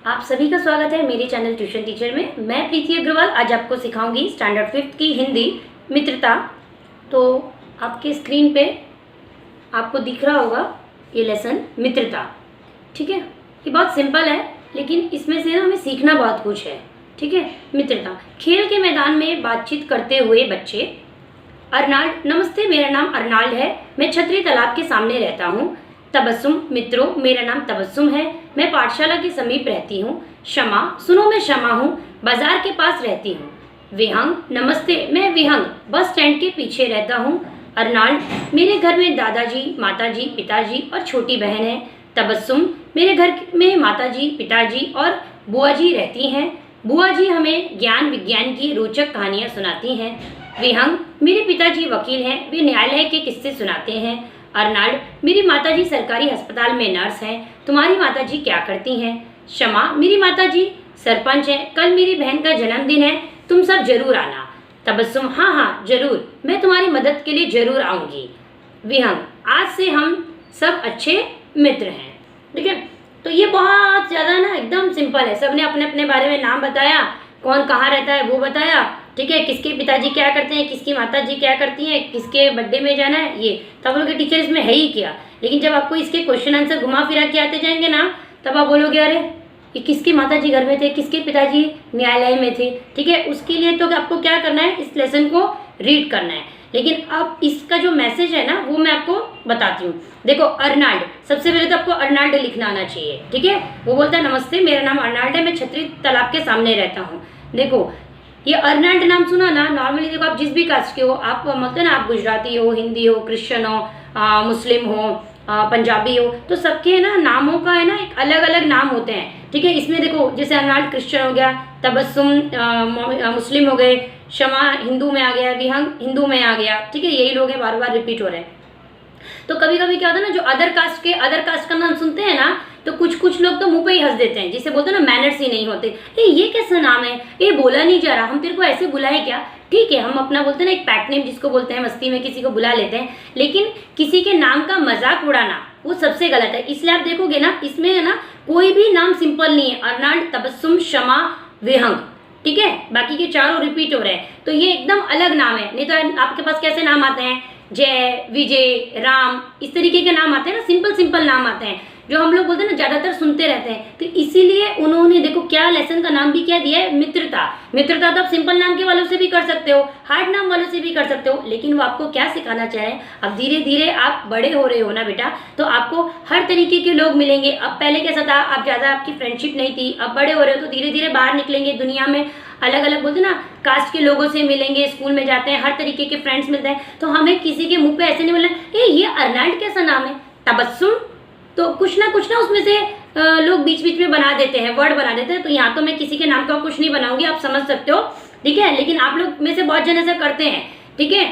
आप सभी का स्वागत है मेरे चैनल ट्यूशन टीचर में। मैं प्रीति अग्रवाल आज आपको सिखाऊंगी स्टैंडर्ड 5th की हिंदी मित्रता। तो आपके स्क्रीन पे आपको दिख रहा होगा ये लेसन मित्रता। ठीक है, ये बहुत सिंपल है लेकिन इसमें से ना हमें सीखना बहुत कुछ है। ठीक है, मित्रता। खेल के मैदान में बातचीत करते हुए बच्चे। अर्नाल्ड, नमस्ते, मेरा नाम अर्नाल्ड है, मैं छतरी तालाब के सामने रहता हूँ। तबस्सुम, मित्रों, मेरा नाम तबस्सुम है, मैं पाठशाला के समीप रहती हूँ। शमा, सुनो, मैं शमा हूँ, बाजार के पास रहती हूँ। विहंग, नमस्ते, मैं विहंग, बस स्टैंड के पीछे रहता हूँ। अर्नाल्ड, मेरे घर में दादाजी, माताजी, पिताजी और छोटी बहन है। तबस्सुम, मेरे घर में माताजी, पिताजी और बुआ जी रहती हैं। बुआ जी हमें ज्ञान विज्ञान की रोचक कहानियाँ सुनाती हैं। विहंग, मेरे पिताजी वकील हैं, वे न्यायालय के किस्से सुनाते हैं। अर्नाल्ड, मेरी माताजी सरकारी अस्पताल में नर्स हैं, तुम्हारी माताजी क्या करती हैं? शमा, मेरी माताजी सरपंच हैं, कल मेरी बहन का जन्मदिन है, तुम सब जरूर आना। तबस्सुम, हाँ हाँ जरूर, मैं तुम्हारी मदद के लिए जरूर आऊँगी। विहंग, आज से हम सब अच्छे मित्र हैं। ठीक है, तो ये बहुत ज़्यादा ना एकदम सिंपल है। सबने अपने अपने बारे में नाम बताया, कौन कहाँ रहता है वो बताया। ठीक है, किसके पिताजी क्या करते हैं, किसकी माताजी क्या करती हैं, किसके बर्थडे में जाना है, ये तब लोग के टीचर इसमें है ही क्या। लेकिन जब आपको इसके क्वेश्चन आंसर घुमा फिरा के आते जाएंगे ना, तब आप बोलोगे अरे ये किसके माताजी घर में थे, किसके पिताजी न्यायालय में थे। ठीक है, उसके लिए तो आपको क्या करना है, इस लेसन को रीड करना है। लेकिन अब इसका जो मैसेज है ना वो मैं आपको बताती हूँ। देखो, अर्नाल्ड, सबसे पहले तो आपको अर्नाल्ड लिखना आना चाहिए। ठीक है, वो बोलता है नमस्ते, मेरा नाम अर्नाल्ड है, मैं छतरी तालाब के सामने रहता हूँ। देखो, ये अर्नाल्ड नाम सुना ना, नॉर्मली देखो आप जिस भी कास्ट के हो, आप मतलब ना आप गुजराती हो, हिंदी हो, क्रिश्चियन हो, मुस्लिम हो, पंजाबी हो, तो सबके ना नामों का है ना एक अलग अलग नाम होते हैं। ठीक है, इसमें देखो जैसे अर्नाल्ड क्रिश्चियन हो गया, तबस्सुम मुस्लिम हो गए, शमा हिंदू में आ गया, विहंग हिंदू में आ गया। ठीक है, यही लोग हैं, बार बार रिपीट हो रहे हैं। तो कभी कभी क्या होता है ना, जो अदर कास्ट का नाम सुनते हैं ना, तो कुछ लोग तो मुंह पे ही हंस देते हैं, जिसे बोलते हैं ना मैनर्स ही नहीं होते। ये कैसा नाम है, ये बोला नहीं जा रहा, हम तेरे को ऐसे बुलाए क्या। ठीक है, हम अपना बोलते हैं ना एक पैट नेम जिसको बोलते हैं, मस्ती में किसी को बुला लेते हैं, लेकिन किसी के नाम का मजाक उड़ाना वो सबसे गलत है। इसलिए आप देखोगे ना, इसमें है ना कोई भी नाम सिंपल नहीं है। अर्नाल्ड, तबस्सुम, शमा, विहंग, ठीक है, बाकी के चारों रिपीट हो रहे हैं, तो ये एकदम अलग नाम है। नहीं तो आपके पास कैसे नाम आते हैं, जय, विजय, राम, इस तरीके के नाम आते हैं ना, सिंपल सिंपल नाम आते हैं जो हम लोग बोलते हैं ना ज्यादातर सुनते रहते हैं। तो इसीलिए उन्होंने देखो क्या लेसन का नाम भी क्या दिया है, मित्रता। मित्रता तो आप सिंपल नाम के वालों से भी कर सकते हो, हार्ड नाम वालों से भी कर सकते हो, लेकिन वो आपको क्या सिखाना चाह रहे हैं, अब धीरे धीरे आप बड़े हो रहे हो ना बेटा, तो आपको हर तरीके के लोग मिलेंगे। अब पहले कैसा था, आप ज्यादा आपकी फ्रेंडशिप नहीं थी, अब बड़े हो रहे हो तो धीरे धीरे बाहर निकलेंगे दुनिया में, अलग अलग बोलते ना कास्ट के लोगों से मिलेंगे, स्कूल में जाते हैं, हर तरीके के फ्रेंड्स मिलते हैं। तो हमें किसी के मुंह पे ऐसे नहीं बोलना ये अर्नाल्ड कैसा नाम है, तबस्सुम, तो कुछ ना उसमें से लोग बीच बीच में बना देते हैं, वर्ड बना देते हैं। तो यहाँ तो मैं किसी के नाम का कुछ नहीं बनाऊंगी, आप समझ सकते हो। ठीक है, लेकिन आप लोग में से बहुत जन ऐसा करते हैं। ठीक है,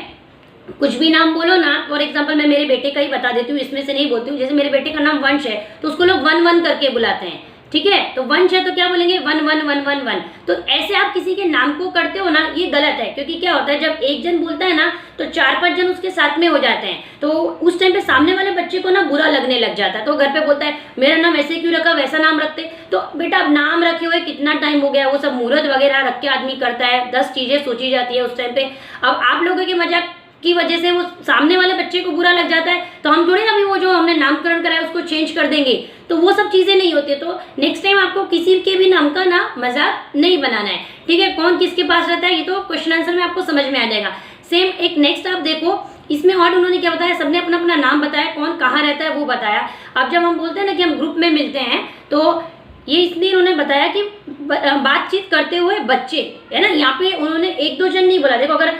कुछ भी नाम बोलो ना, फॉर एग्जाम्पल मैं मेरे बेटे का ही बता देती हूँ, इसमें से नहीं बोलती हूँ। जैसे मेरे बेटे का नाम वंश है तो उसको लोग वन वन करके बुलाते हैं। ठीक है, तो वंश है तो क्या बोलेंगे, one one one one one. तो ऐसे आप किसी के नाम को करते हो ना, ये गलत है। क्योंकि क्या होता है, जब एक जन बोलता है ना तो 4-5 जन उसके साथ में हो जाते हैं, तो उस टाइम पे सामने वाले बच्चे को ना बुरा लगने लग जाता है। तो घर पे बोलता है मेरा नाम ऐसे क्यों रखा, वैसा नाम रखते। तो बेटा अब नाम रखे हुए कितना टाइम हो गया, वो सब मुहूर्त वगैरह रख के आदमी करता है, 10 चीजें सोची जाती है उस टाइम पे। अब आप लोगों के मजाक की वजह से वो सामने वाले बच्चे को बुरा लग जाता है, तो हम थोड़ी ना भी वो जो हमने नामकरण कराया उसको चेंज कर देंगे। तो वो सब चीजें नहीं होती। तो नेक्स्ट टाइम आपको किसी के भी नाम का ना मजाक नहीं बनाना है। ठीक है, कौन किसके पास रहता है ये तो क्वेश्चन आंसर में आपको समझ में आ जाएगा। सेम एक नेक्स्ट आप देखो, इसमें और उन्होंने क्या बताया, सबने अपना अपना नाम बताया, कौन कहाँ रहता है वो बताया। अब जब हम बोलते हैं ना कि हम ग्रुप में मिलते हैं, तो ये इसलिए उन्होंने बताया कि बातचीत करते हुए बच्चे, है ना, यहाँ पे उन्होंने 1-2 जन नहीं बोला। देखो अगर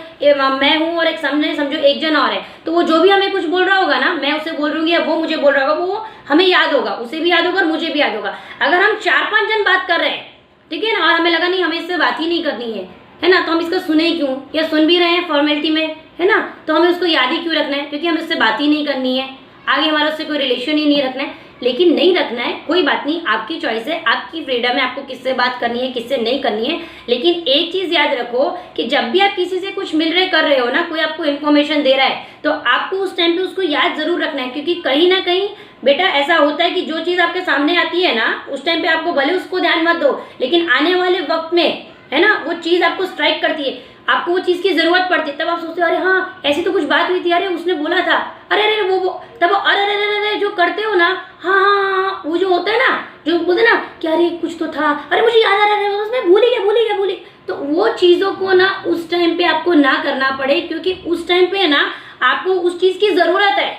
मैं हूँ और एक सामने समझो एक जन और है, तो वो जो भी हमें कुछ बोल रहा होगा ना, मैं उसे बोल रही हूँ या वो मुझे बोल रहा होगा, वो हमें याद होगा, उसे भी याद होगा और मुझे भी याद होगा। अगर हम 4-5 जन बात कर रहे हैं, ठीक है ना, और हमें लगा नहीं हमें इससे बात ही नहीं करनी है ना, तो हम इसका सुने क्यों, या सुन भी रहे हैं फॉर्मेलिटी में, है ना, तो हमें उसको याद ही क्यों रखना है, क्योंकि हमें उससे बात ही नहीं करनी है, आगे हमारा उससे कोई रिलेशन ही नहीं रखना है। लेकिन नहीं रखना है, कोई बात नहीं, आपकी चॉइस है, आपकी फ्रीडम है, आपको किससे बात करनी है, किससे नहीं करनी है। लेकिन एक चीज़ याद रखो कि जब भी आप किसी से कुछ मिल रहे कर रहे हो ना, कोई आपको इन्फॉर्मेशन दे रहा है, तो आपको उस टाइम पे उसको याद जरूर रखना है, क्योंकि कहीं ना कहीं बेटा ऐसा होता है कि जो चीज़ आपके सामने आती है ना, उस टाइम पे आपको भले उसको ध्यान मत दो, लेकिन आने वाले वक्त में है ना वो चीज़ आपको स्ट्राइक करती है, आपको वो चीज़ की ज़रूरत पड़ती है, तब आप सोचते हो अरे हाँ ऐसी तो कुछ बात हुई थी, अरे उसने बोला था, अरे अरे वो तब अरे अरे अरे अरे जो करते हो ना, हाँ हाँ हाँ वो जो होता है ना, जो बोलते ना कि अरे कुछ तो था, अरे मुझे याद आ रहा है, उसमें भूल ही गया, तो वो चीज़ों को ना उस टाइम पे आपको ना करना पड़े, क्योंकि उस टाइम पे ना आपको उस चीज़ की ज़रूरत है।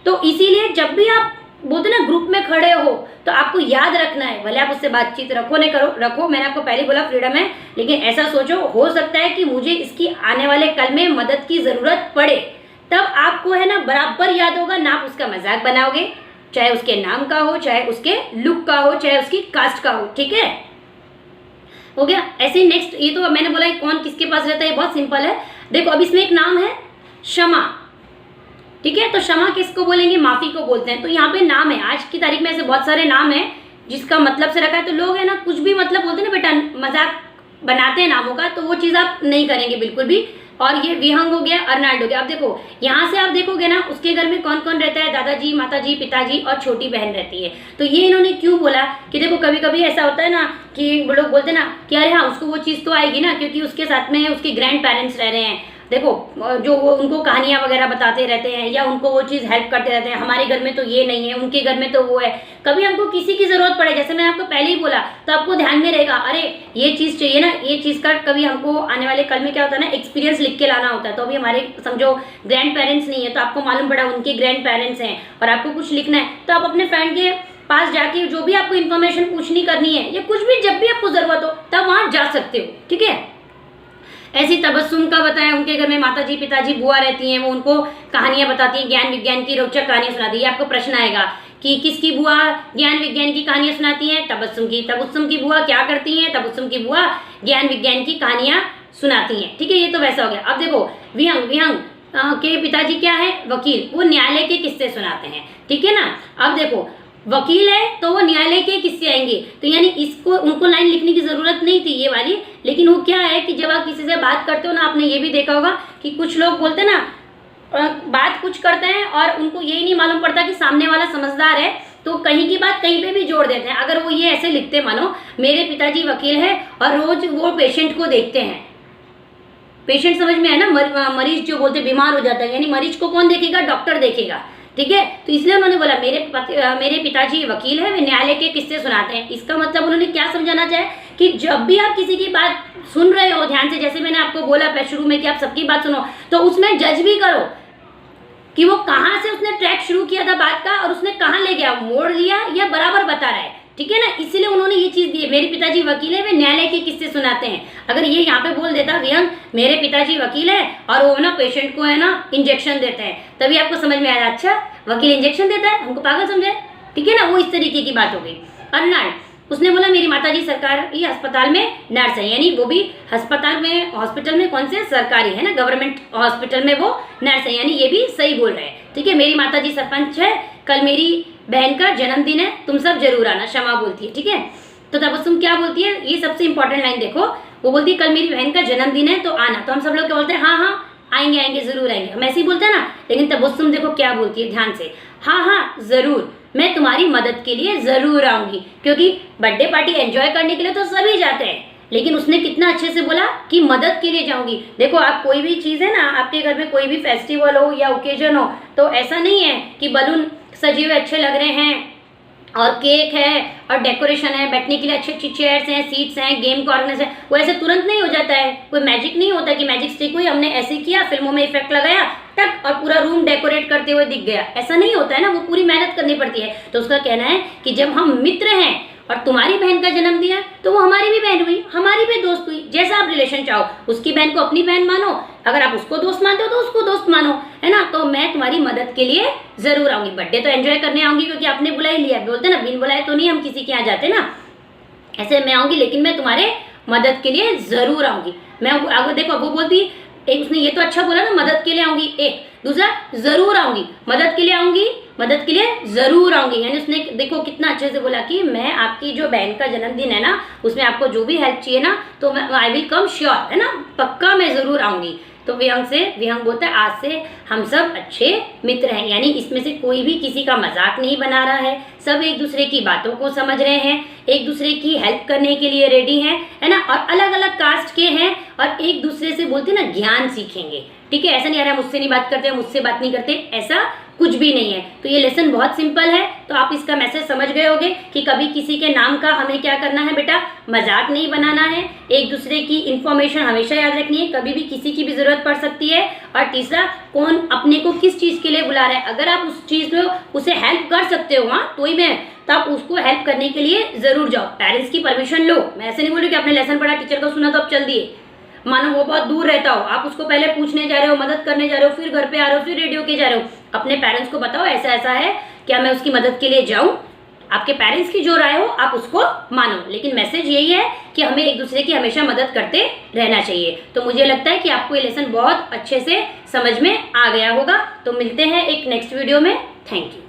तो इसीलिए जब भी आप बोलते ना ग्रुप में खड़े हो तो आपको याद रखना है, भले आप उससे बातचीत रखो नहीं करो रखो, मैंने आपको पहले बोला फ्रीडम है, लेकिन ऐसा सोचो हो सकता है कि मुझे इसकी आने वाले कल में मदद की ज़रूरत पड़े, तब आपको है ना बराबर याद होगा ना, आप उसका मजाक बनाओगे, चाहे उसके नाम का हो, चाहे उसके लुक का हो, चाहे उसकी कास्ट का हो। ठीक है, हो गया। ऐसे ही नेक्स्ट, ये तो मैंने बोला कौन किसके पास रहता है, ये बहुत सिंपल है। देखो अब इसमें एक नाम है क्षमा, ठीक है, तो क्षमा किसको बोलेंगे, माफी को बोलते हैं। तो यहाँ पे नाम है, आज की तारीख में ऐसे बहुत सारे नाम है जिसका मतलब से रखा है, तो लोग है ना कुछ भी मतलब बोलते हैं ना बेटा, मजाक बनाते हैं नामों का, तो वो चीज़ आप नहीं करेंगे बिल्कुल भी। और ये विहंग हो गया, अर्नाल्ड हो गया। अब देखो यहाँ से आप देखोगे ना उसके घर में कौन कौन रहता है, दादाजी, माताजी, पिताजी और छोटी बहन रहती है। तो ये इन्होंने क्यों बोला कि देखो कभी कभी ऐसा होता है ना कि लोग बोलते हैं ना कि अरे हाँ उसको वो चीज़ तो आएगी ना, क्योंकि उसके साथ में उसके ग्रैंड पेरेंट्स रह रहे हैं, देखो जो वो उनको कहानियाँ वगैरह बताते रहते हैं या उनको वो चीज़ हेल्प करते रहते हैं, हमारे घर में तो ये नहीं है, उनके घर में तो वो है। कभी हमको किसी की ज़रूरत पड़े, जैसे मैंने आपको पहले ही बोला, तो आपको ध्यान में रहेगा अरे ये चीज़ चाहिए ना, ये चीज़ का कभी हमको आने वाले कल में क्या होता है ना, एक्सपीरियंस लिख के लाना होता है। तो अभी हमारे समझो ग्रैंड पेरेंट्स नहीं है, तो आपको मालूम पड़ा उनके ग्रैंड पेरेंट्स हैं और आपको कुछ लिखना है, तो आप अपने फ्रेंड के पास जाके जो भी आपको इन्फॉर्मेशन पूछनी करनी है या कुछ भी जब भी आपको ज़रूरत हो तब वहाँ जा सकते हो। ठीक है, ऐसी तबस्सुम का बताया, उनके घर में माताजी, पिताजी, बुआ रहती हैं, वो उनको कहानियाँ बताती हैं, ज्ञान विज्ञान की रोचक कहानियाँ सुनाती है। आपको प्रश्न आएगा कि किसकी बुआ ज्ञान विज्ञान की कहानियाँ सुनाती हैं, तबस्सुम की। तबस्सुम की बुआ क्या करती हैं, तबस्सुम की बुआ ज्ञान विज्ञान की कहानियाँ सुनाती हैं। ठीक है, ये तो वैसा हो गया। अब देखो विहंग, विहंग के पिताजी क्या है, वकील, वो न्यायालय के किस्से सुनाते हैं। ठीक है ना, अब देखो वकील है तो वो न्यायालय के किस्से आएंगे, तो यानी इसको उनको लाइन लिखने की ज़रूरत नहीं थी ये वाली, लेकिन वो क्या है कि जब आप किसी से बात करते हो ना, आपने ये भी देखा होगा कि कुछ लोग बोलते हैं ना बात कुछ करते हैं और उनको यही नहीं मालूम पड़ता कि सामने वाला समझदार है, तो कहीं की बात कहीं पे भी जोड़ देते हैं। अगर वो ये ऐसे लिखते, मानो मेरे पिताजी वकील है और रोज वो पेशेंट को देखते हैं, पेशेंट समझ में है ना, मरीज जो बोलते बीमार हो जाता है, यानी मरीज को कौन देखेगा, डॉक्टर देखेगा। ठीक है, तो इसलिए उन्होंने बोला मेरे पिताजी वकील है, वे न्यायालय के किस्से सुनाते हैं। इसका मतलब उन्होंने क्या समझाना चाहे कि जब भी आप किसी की बात सुन रहे हो ध्यान से, जैसे मैंने आपको बोला शुरू में कि आप सबकी बात सुनो, तो उसमें जज भी करो कि वो कहाँ से उसने ट्रैक शुरू किया था बात का और उसने कहाँ ले गया, मोड़ लिया या बराबर बता रहा है। ठीक है ना, इसलिए उन्होंने ये चीज़ दी है, मेरे पिताजी वकील है, वे न्यायालय के किस्से सुनाते हैं। अगर ये यहाँ पे बोल देता विहंग मेरे पिताजी वकील है और वो ना पेशेंट को है ना इंजेक्शन देते हैं, तभी आपको समझ में आया अच्छा वकील इंजेक्शन देता है, हमको पागल समझे। ठीक है ना, वो इस तरीके की बात हो गई। अर्नाल्ड, उसने बोला मेरी माताजी सरकारी अस्पताल में नर्स है, यानी वो भी हॉस्पिटल में कौन से सरकारी है ना, गवर्नमेंट हॉस्पिटल में वो नर्स है, यानी ये भी सही बोल रहे हैं। ठीक है, मेरी माताजी सरपंच है, कल मेरी बहन का जन्मदिन है, तुम सब जरूर आना, क्षमा बोलती है। ठीक है, तो तबस्सुम क्या बोलती है, ये सबसे इंपॉर्टेंट लाइन देखो, वो बोलती है कल मेरी बहन का जन्मदिन है तो आना। तो हम सब लोग क्या बोलते हैं, हाँ हाँ आएंगे आएंगे जरूर आएंगे, हम ऐसे ही बोलते हैं ना, लेकिन तबस्सुम देखो क्या बोलती है ध्यान से, हाँ हाँ जरूर, मैं तुम्हारी मदद के लिए जरूर आऊंगी, क्योंकि बर्थडे पार्टी एंजॉय करने के लिए तो सभी जाते हैं, लेकिन उसने कितना अच्छे से बोला कि मदद के लिए जाऊंगी। देखो आप कोई भी चीज़ है ना, आपके घर में कोई भी फेस्टिवल हो या ओकेजन हो, तो ऐसा नहीं है कि बलून सजे हुए अच्छे लग रहे हैं और केक है और डेकोरेशन है, बैठने के लिए अच्छी अच्छी चेयर्स हैं, सीट्स हैं, गेम कॉर्नर्स हैं, वो ऐसे तुरंत नहीं हो जाता है। कोई मैजिक नहीं होता कि मैजिक स्टिक हुई, हमने ऐसे किया, फिल्मों में इफेक्ट लगाया टक और पूरा रूम डेकोरेट करते हुए दिख गया, ऐसा नहीं होता है ना, वो पूरी मेहनत करनी पड़ती है। तो उसका कहना है कि जब हम मित्र हैं और तुम्हारी बहन का जन्म दिया तो वो हमारी भी बहन हुई, हमारी भी दोस्त हुई, जैसा आप रिलेशन चाहो, उसकी बहन को अपनी बहन मानो, अगर आप उसको दोस्त मानते हो तो उसको दोस्त मानो, है ना। तो मैं तुम्हारी मदद के लिए जरूर आऊंगी, बर्थडे तो एंजॉय करने आऊंगी क्योंकि आपने बुला ही लिया, बोलते ना बिन बुलाए तो नहीं हम किसी के यहाँ जाते ना, ऐसे मैं आऊंगी, लेकिन मैं तुम्हारे मदद के लिए जरूर आऊंगी। मैं देखो वो बोलती एक उसने ये तो अच्छा बोला ना, मदद के लिए आऊंगी एक, दूसरा जरूर आऊंगी, मदद के लिए आऊंगी, मदद के लिए जरूर आऊंगी। यानी उसने देखो कितना अच्छे से बोला कि मैं आपकी जो बहन का जन्मदिन है ना, उसमें आपको जो भी हेल्प चाहिए ना, तो मैं आई विल कम श्योर, है ना, पक्का मैं जरूर आऊंगी। तो विहंग बोलता है आज से हम सब अच्छे मित्र हैं, यानी इसमें से कोई भी किसी का मजाक नहीं बना रहा है, सब एक दूसरे की बातों को समझ रहे हैं, एक दूसरे की हेल्प करने के लिए रेडी हैं, है ना, और अलग अलग कास्ट के हैं और एक दूसरे से बोलते ना ज्ञान सीखेंगे। ठीक है, ऐसा नहीं आ रहा है मुझसे नहीं बात करते, मुझसे बात नहीं करते, ऐसा कुछ भी नहीं है। तो ये लेसन बहुत सिंपल है, तो आप इसका मैसेज समझ गए होंगे कि कभी किसी के नाम का हमें क्या करना है बेटा, मजाक नहीं बनाना है, एक दूसरे की इंफॉर्मेशन हमेशा याद रखनी है, कभी भी किसी की भी जरूरत पड़ सकती है। और तीसरा, कौन अपने को किस चीज के लिए बुला रहा है, अगर आप उस चीज में उसे हेल्प कर सकते हो, हाँ तो ही मैं, तो आप उसको हेल्प करने के लिए जरूर जाओ, पेरेंट्स की परमिशन लो। मैं ऐसे नहीं बोलूँ कि आपने लेसन पढ़ा, टीचर को सुना तो आप चल दिए, मानो वो बहुत दूर रहता हो, आप उसको पहले पूछने जा रहे हो, मदद करने जा रहे हो, फिर घर पे आ रहे हो, फिर रेडियो के जा रहे हो। अपने पेरेंट्स को बताओ ऐसा ऐसा है, क्या मैं उसकी मदद के लिए जाऊं, आपके पेरेंट्स की जो राय हो आप उसको मानो, लेकिन मैसेज यही है कि हमें एक दूसरे की हमेशा मदद करते रहना चाहिए। तो मुझे लगता है कि आपको ये लेसन बहुत अच्छे से समझ में आ गया होगा। तो मिलते हैं एक नेक्स्ट वीडियो में। Thank you.